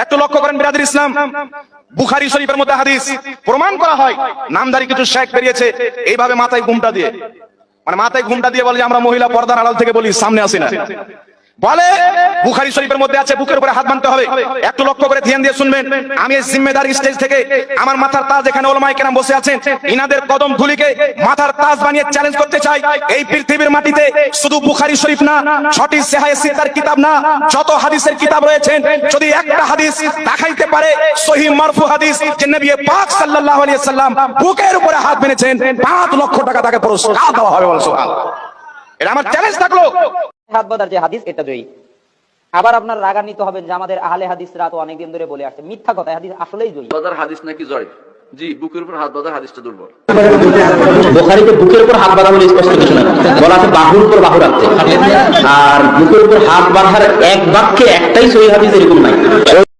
একটু লক্ষ্য করেন বিরাদর ইসলাম, বুখারী শরীফের মধ্যে হাদিস প্রমাণ করা হয়, নামধারী কিছু শেখ বেরিয়েছে এইভাবে মাথায় ঘুমটা দিয়ে, মানে মাথায় ঘুমটা দিয়ে বলে যে আমরা মহিলা পর্দার আড়াল থেকে বলি, সামনে আসি না। বলে বুখারী শরীফের মধ্যে আছে বুকের উপরে হাত বাঁধতে হবে। একটু লক্ষ্য করে ধ্যান দিয়ে শুনবেন, আমি এই জিম্মেদার স্টেজ থেকে আমার মাথার তাজ এখানে ওলামায়ে কেরাম বসে আছেন, ইনাদের কদম ধুলিকে মাথার তাজ বানিয়ে চ্যালেঞ্জ করতে চাই। এই পৃথিবীর মাটিতে শুধু বুখারী শরীফ না, ছটি সহিহ সিত্তার কিতাব না, যত হাদিসের কিতাব রয়েছেন, যদি একটা হাদিস দেখাইতে পারে সহিহ মারফু হাদিস যে নবী পাক সাল্লাল্লাহু আলাইহি ওয়াসাল্লাম বুকের উপরে হাত বেঁধেছেন, 5 লক্ষ টাকা তাকে পুরস্কার দেওয়া হবে। বল সুবহানাল্লাহ। এটা আমার চ্যালেঞ্জ থাকলো। হাত বাঁধার যে হাদিস, এটা জয়ী। আবার আপনার রাগান্বিত হবেন যে আমাদের আহলে হাদিসরা তো অনেকদিন ধরে বলে আসছে, মিথ্যা কথা, হাদিস আসলেই জয়ী। বাঁধার হাদিস নাকি জয়ী? জি, বুকের উপর হাত বাঁধার হাদিসটা দুর্বল। বুখারীতে বুকের উপর হাত বাঁধা বলে স্পষ্ট কিছু না, বলা আছে বাহুর উপর বাহু রাখতে, আর বুকের উপর হাত বাঁধার এক বাক্যে একটাই সহিহ হাদিস এরকম নাই।